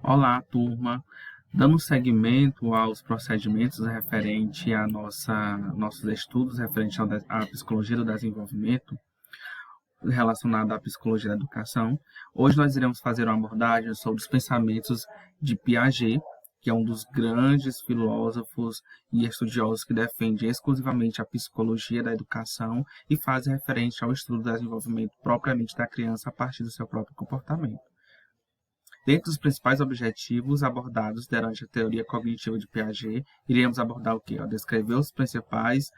Olá, turma. Dando seguimento aos procedimentos referente a nossos estudos referente à psicologia do desenvolvimento, relacionado à psicologia da educação, hoje nós iremos fazer uma abordagem sobre os pensamentos de Piaget, que é um dos grandes filósofos e estudiosos que defende exclusivamente a psicologia da educação e faz referência ao estudo do desenvolvimento propriamente da criança a partir do seu próprio comportamento. Dentre os principais objetivos abordados durante a teoria cognitiva de Piaget, iremos abordar o quê? Descrever os principais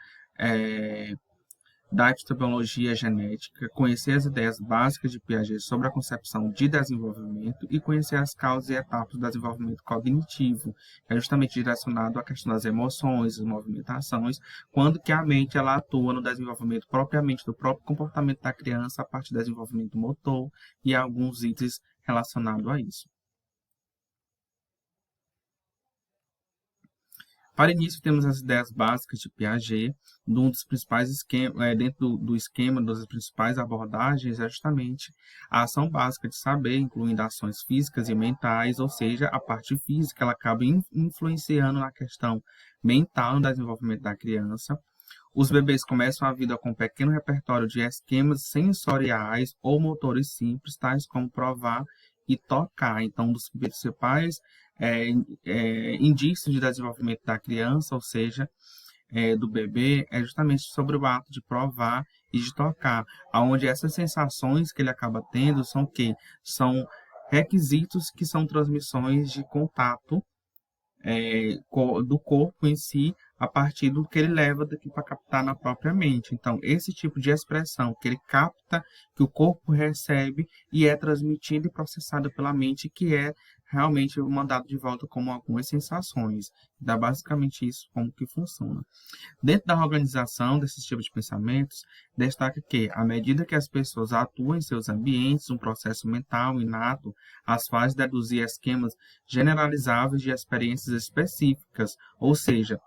da epistemologia genética, conhecer as ideias básicas de Piaget sobre a concepção de desenvolvimento e conhecer as causas e etapas do desenvolvimento cognitivo, que é justamente direcionado à questão das emoções, das movimentações, quando que a mente ela atua no desenvolvimento propriamente do próprio comportamento da criança a partir do desenvolvimento motor e alguns itens relacionados a isso. Para início, temos as ideias básicas de Piaget. Um dos principais esquemas, dentro do esquema das principais abordagens, é justamente a ação básica de saber, incluindo ações físicas e mentais, ou seja, a parte física ela acaba influenciando na questão mental no desenvolvimento da criança. Os bebês começam a vida com um pequeno repertório de esquemas sensoriais ou motores simples, tais como provar e tocar. Então, um dos principais indícios de desenvolvimento da criança, ou seja, do bebê, é justamente sobre o ato de provar e de tocar, onde essas sensações que ele acaba tendo são que são requisitos que são transmissões de contato do corpo em si a partir do que ele leva daqui para captar na própria mente. Então, esse tipo de expressão que ele capta, que o corpo recebe e é transmitido e processado pela mente, que é realmente mandado de volta como algumas sensações. Dá basicamente isso como que funciona. Dentro da organização desses tipos de pensamentos, destaca que, à medida que as pessoas atuam em seus ambientes, um processo mental inato as faz deduzir esquemas generalizáveis de experiências específicas, ou seja,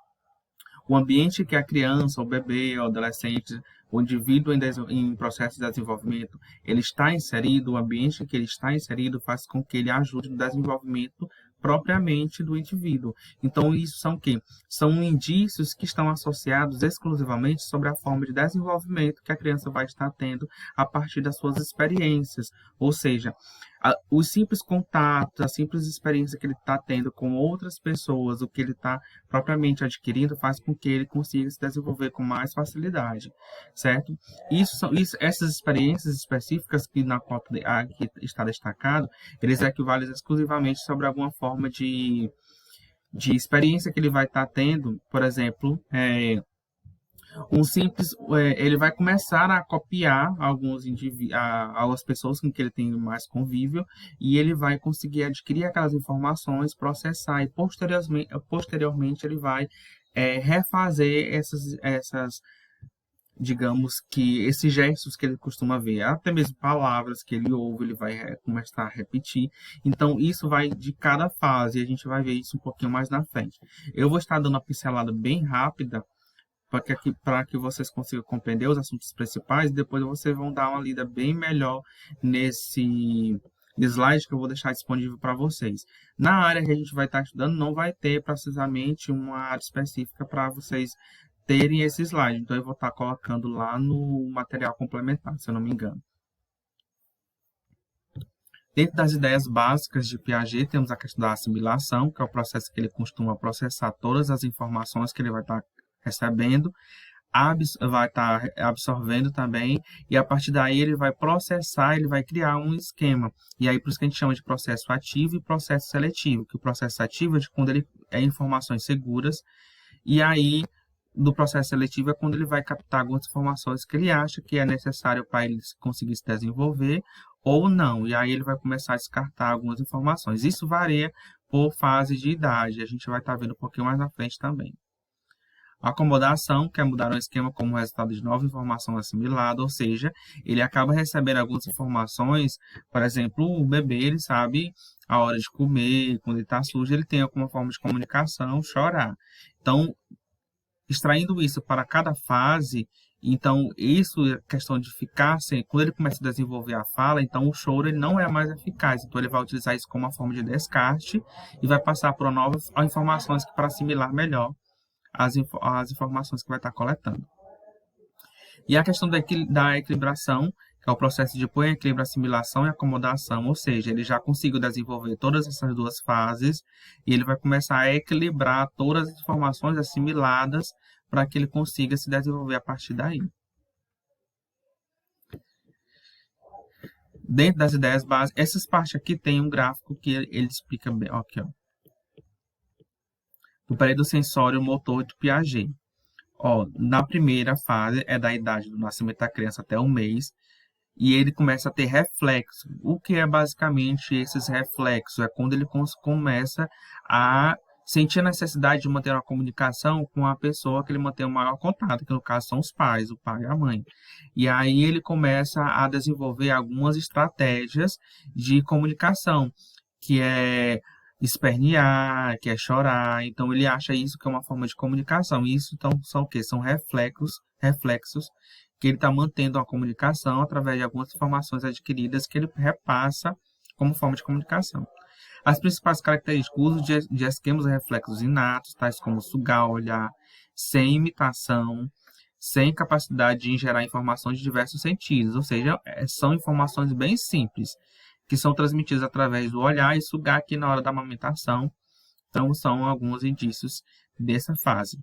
o ambiente que a criança, o bebê, o adolescente, o indivíduo em processo de desenvolvimento, ele está inserido, o ambiente que ele está inserido faz com que ele ajude no desenvolvimento propriamente do indivíduo. Então, isso são o quê? São indícios que estão associados exclusivamente sobre a forma de desenvolvimento que a criança vai estar tendo a partir das suas experiências. Ou seja, os simples contatos, a simples experiência que ele está tendo com outras pessoas, o que ele está propriamente adquirindo, faz com que ele consiga se desenvolver com mais facilidade, certo? Essas experiências específicas que na qual aqui está destacado, eles equivalem exclusivamente sobre alguma forma de experiência que ele vai estar tendo, por exemplo, ele vai começar a copiar algumas pessoas com que ele tem mais convívio e ele vai conseguir adquirir aquelas informações, processar e posteriormente ele vai refazer digamos que esses gestos que ele costuma ver, até mesmo palavras que ele ouve, ele vai começar a repetir. Então, isso vai de cada fase e a gente vai ver isso um pouquinho mais na frente. Eu vou estar dando uma pincelada bem rápida para que vocês consigam compreender os assuntos principais, e depois vocês vão dar uma lida bem melhor nesse slide que eu vou deixar disponível para vocês. Na área que a gente vai estar estudando, não vai ter precisamente uma área específica para vocês terem esse slide. Então, eu vou estar colocando lá no material complementar, se eu não me engano. Dentro das ideias básicas de Piaget, temos a questão da assimilação, que é o processo que ele costuma processar todas as informações que ele vai estar recebendo, vai estar absorvendo também, e a partir daí ele vai processar, ele vai criar um esquema. E aí, por isso que a gente chama de processo ativo e processo seletivo, que o processo ativo é de quando ele é informações seguras, e aí do processo seletivo é quando ele vai captar algumas informações que ele acha que é necessário para ele conseguir se desenvolver ou não. E aí ele vai começar a descartar algumas informações. Isso varia por fase de idade. A gente vai estar vendo um pouquinho mais na frente também. A acomodação, que é mudar um esquema como resultado de nova informação assimilada, ou seja, ele acaba recebendo algumas informações, por exemplo, o bebê, ele sabe a hora de comer, quando ele está sujo, ele tem alguma forma de comunicação, chorar. Então, extraindo isso para cada fase, Então, isso é questão de ficar sem. Quando ele começa a desenvolver a fala, então o choro ele não é mais eficaz. Então, ele vai utilizar isso como uma forma de descarte e vai passar por novas informações para assimilar melhor as informações que vai estar coletando. E a questão da equilibração, que é o processo de pôr em equilíbrio, assimilação e acomodação, ou seja, ele já conseguiu desenvolver todas essas duas fases e ele vai começar a equilibrar todas as informações assimiladas para que ele consiga se desenvolver a partir daí. Dentro das ideias básicas, essas partes aqui tem um gráfico que ele explica bem. Aqui, ó. O período sensório motor de Piaget. Ó, na primeira fase é da idade do nascimento da criança até um mês, e ele começa a ter reflexo. O que é basicamente esses reflexos? É quando ele começa a sentir a necessidade de manter uma comunicação com a pessoa que ele mantém o maior contato, que no caso são os pais, o pai e a mãe. E aí ele começa a desenvolver algumas estratégias de comunicação, que é espernear, que é chorar. Então ele acha isso que é uma forma de comunicação. Isso então são o quê? São reflexos que ele está mantendo a comunicação através de algumas informações adquiridas que ele repassa como forma de comunicação. As principais características, o uso de esquemas e reflexos inatos, tais como sugar, olhar, sem imitação, sem capacidade de gerar informações de diversos sentidos, ou seja, são informações bem simples, que são transmitidas através do olhar e sugar aqui na hora da amamentação. Então, são alguns indícios dessa fase.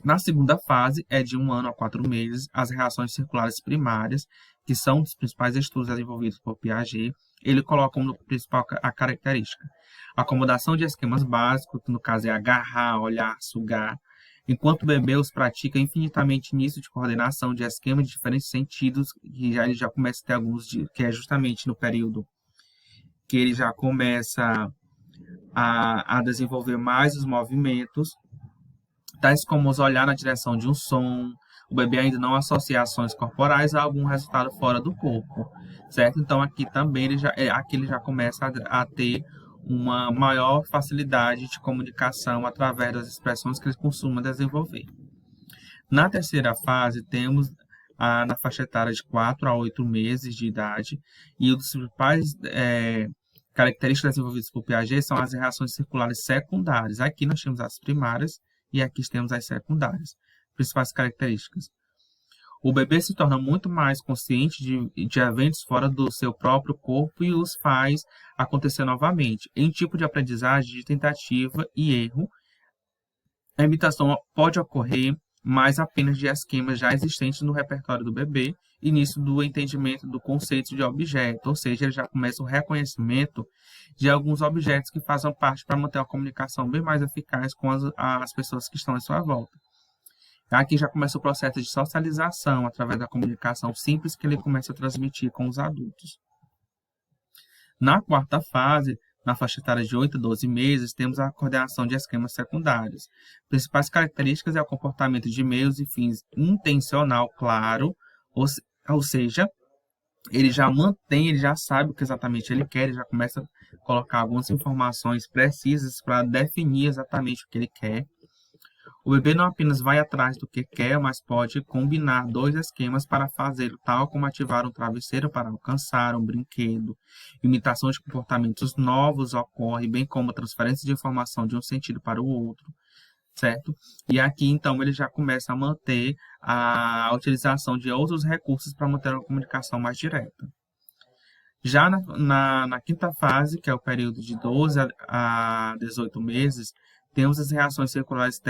Na segunda fase, é de 1 ano a 4 meses, as reações circulares primárias, que são dos principais estudos desenvolvidos por Piaget, ele coloca como principal a característica. Acomodação de esquemas básicos, que no caso é agarrar, olhar, sugar, enquanto o bebê os pratica infinitamente nisso de coordenação de esquemas de diferentes sentidos, que ele já começa a ter alguns, que é justamente no período que ele já começa a desenvolver mais os movimentos, tais como os olhar na direção de um som. O bebê ainda não associa ações corporais a algum resultado fora do corpo, certo? Então aqui também ele já começa a ter uma maior facilidade de comunicação através das expressões que ele costuma desenvolver. Na terceira fase, temos na faixa etária de 4 a 8 meses de idade, e um dos principais características desenvolvidas por Piaget são as reações circulares secundárias. Aqui nós temos as primárias e aqui temos as secundárias. Principais características. O bebê se torna muito mais consciente de eventos fora do seu próprio corpo e os faz acontecer novamente. Em tipo de aprendizagem de tentativa e erro, a imitação pode ocorrer, mas apenas de esquemas já existentes no repertório do bebê e nisso do entendimento do conceito de objeto, ou seja, ele já começa o reconhecimento de alguns objetos que fazem parte para manter a comunicação bem mais eficaz com as pessoas que estão à sua volta. Aqui já começa o processo de socialização através da comunicação simples que ele começa a transmitir com os adultos. Na quarta fase, na faixa etária de 8 a 12 meses, temos a coordenação de esquemas secundários. Principais características é o comportamento de meios e fins intencional claro, ou seja, ele já mantém, ele já sabe o que exatamente ele quer, ele já começa a colocar algumas informações precisas para definir exatamente o que ele quer. O bebê não apenas vai atrás do que quer, mas pode combinar dois esquemas para fazê-lo, tal como ativar um travesseiro para alcançar um brinquedo. Imitação de comportamentos novos ocorre, bem como a transferência de informação de um sentido para o outro, certo? E aqui, então, ele já começa a manter a utilização de outros recursos para manter uma comunicação mais direta. Já na quinta fase, que é o período de 12 a 18 meses, temos as reações circulares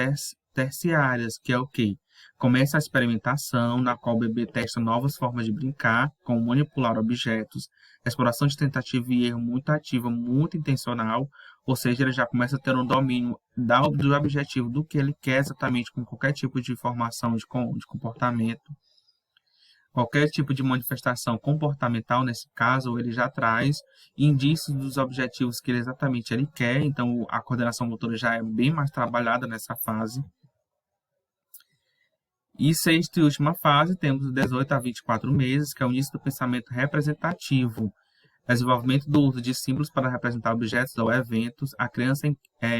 terciárias, que é o quê? Começa a experimentação, na qual o bebê testa novas formas de brincar, como manipular objetos, exploração de tentativa e erro muito ativa, muito intencional, ou seja, ele já começa a ter um domínio do objetivo, do que ele quer exatamente com qualquer tipo de informação de comportamento. Qualquer tipo de manifestação comportamental, nesse caso, ele já traz indícios dos objetivos que exatamente ele quer, então a coordenação motora já é bem mais trabalhada nessa fase. E sexta e última fase, temos 18 a 24 meses, que é o início do pensamento representativo. Desenvolvimento do uso de símbolos para representar objetos ou eventos. A criança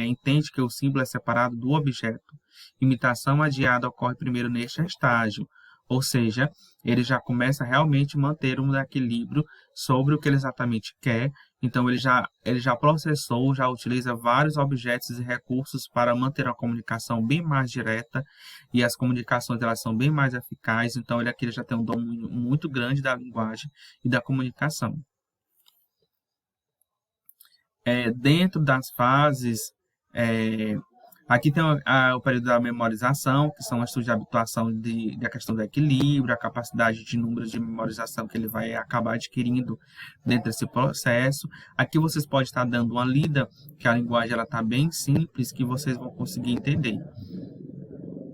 entende que o símbolo é separado do objeto. Imitação adiada ocorre primeiro neste estágio. Ou seja, ele já começa a realmente manter um equilíbrio sobre o que ele exatamente quer. Então, ele já processou, já utiliza vários objetos e recursos para manter uma comunicação bem mais direta, e as comunicações elas são bem mais eficazes. Então, ele aqui já tem um domínio muito grande da linguagem e da comunicação. Dentro das fases, é, aqui tem o período da memorização, que são estudos de habituação da questão do equilíbrio, a capacidade de números de memorização que ele vai acabar adquirindo dentro desse processo. Aqui vocês podem estar dando uma lida, que a linguagem está bem simples, que vocês vão conseguir entender.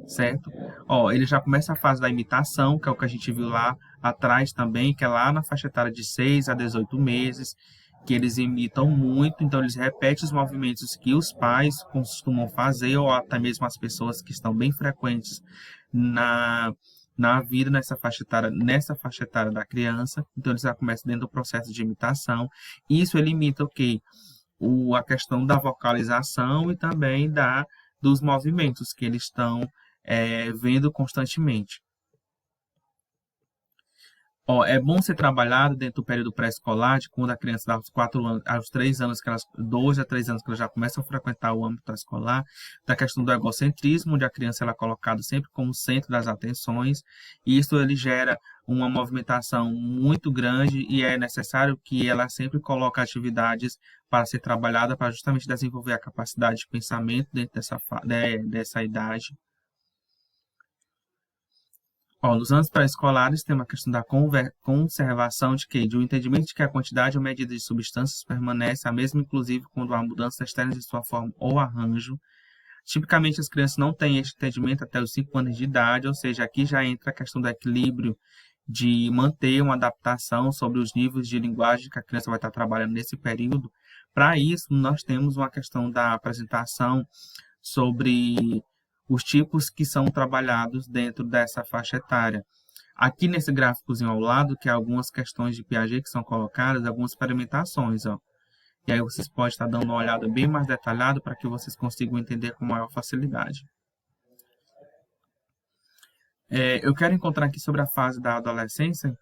Certo? Ó, ele já começa a fase da imitação, que é o que a gente viu lá atrás também, que é lá na faixa etária de 6 a 18 meses, que eles imitam muito, então eles repetem os movimentos que os pais costumam fazer, ou até mesmo as pessoas que estão bem frequentes na vida nessa faixa etária da criança. Então eles já começam dentro do processo de imitação. Isso ele imita o quê? A questão da vocalização e também dos movimentos que eles estão vendo constantemente. Ó, é bom ser trabalhado dentro do período pré-escolar, de quando a criança dá aos 3 anos, 2 a 3 anos que ela já começa a frequentar o âmbito escolar, da questão do egocentrismo, onde a criança ela é colocada sempre como centro das atenções, e isso ele gera uma movimentação muito grande, e é necessário que ela sempre coloque atividades para ser trabalhada, para justamente desenvolver a capacidade de pensamento dentro dessa idade. Ó, nos anos pré-escolares tem uma questão da conservação de quê? De um entendimento de que a quantidade ou medida de substâncias permanece a mesma, inclusive quando há mudanças externas de sua forma ou arranjo. Tipicamente, as crianças não têm este entendimento até os 5 anos de idade, ou seja, aqui já entra a questão do equilíbrio, de manter uma adaptação sobre os níveis de linguagem que a criança vai estar trabalhando nesse período. Para isso, nós temos uma questão da apresentação sobre os tipos que são trabalhados dentro dessa faixa etária. Aqui nesse gráficozinho ao lado, que é algumas questões de Piaget que são colocadas, algumas experimentações, ó. E aí vocês podem estar dando uma olhada bem mais detalhada para que vocês consigam entender com maior facilidade. Eu quero encontrar aqui sobre a fase da adolescência,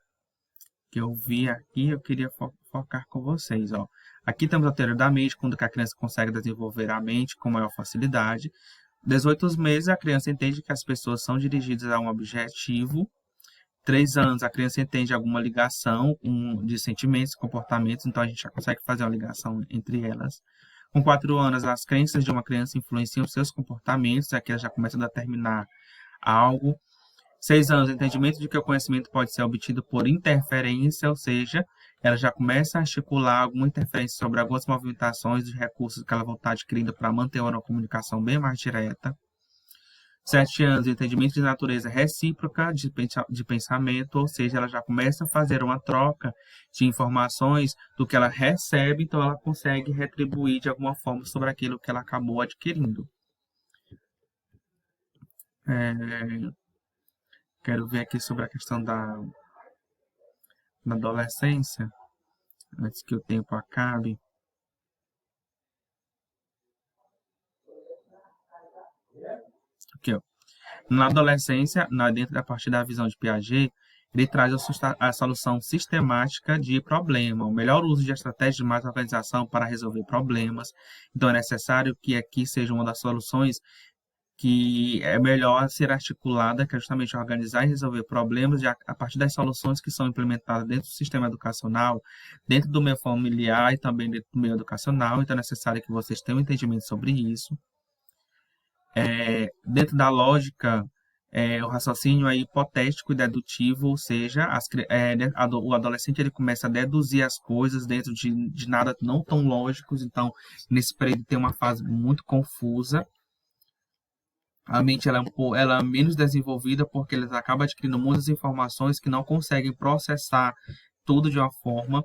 que eu vi aqui, eu queria focar com vocês, ó. Aqui temos a teoria da mente, quando a criança consegue desenvolver a mente com maior facilidade. 18 meses, a criança entende que as pessoas são dirigidas a um objetivo. 3 anos, a criança entende alguma ligação de sentimentos e comportamentos, então a gente já consegue fazer uma ligação entre elas. Com 4 anos, as crenças de uma criança influenciam seus comportamentos, aqui ela já começa a determinar algo. 6 anos, o entendimento de que o conhecimento pode ser obtido por interferência, ou seja, ela já começa a articular alguma interferência sobre algumas movimentações de recursos que ela vai estar adquirindo para manter uma comunicação bem mais direta. 7 anos, o entendimento de natureza recíproca de pensamento, ou seja, ela já começa a fazer uma troca de informações do que ela recebe, então ela consegue retribuir de alguma forma sobre aquilo que ela acabou adquirindo. Quero ver aqui sobre a questão da adolescência, antes que o tempo acabe. Aqui, ó. Na adolescência, dentro da parte da visão de Piaget, ele traz a solução sistemática de problema, o melhor uso de estratégias de mais organização para resolver problemas. Então, é necessário que aqui seja uma das soluções que é melhor ser articulada, que é justamente organizar e resolver problemas a partir das soluções que são implementadas dentro do sistema educacional, dentro do meio familiar e também dentro do meio educacional. Então, é necessário que vocês tenham um entendimento sobre isso. Dentro da lógica, o raciocínio é hipotético e dedutivo, ou seja, o adolescente ele começa a deduzir as coisas dentro de nada não tão lógicos. Então, nesse período tem uma fase muito confusa. A mente ela é menos desenvolvida porque eles acabam adquirindo muitas informações que não conseguem processar tudo de uma forma.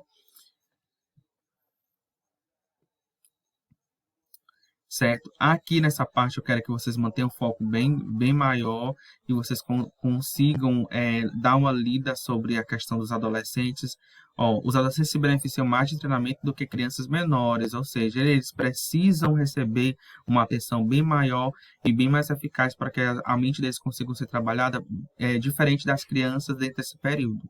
Certo? Aqui nessa parte eu quero que vocês mantenham o foco bem maior e vocês consigam dar uma lida sobre a questão dos adolescentes, Ó, os adolescentes se beneficiam mais de treinamento do que crianças menores, ou seja, eles precisam receber uma atenção bem maior e bem mais eficaz para que a mente deles consiga ser trabalhada diferente das crianças dentro desse período.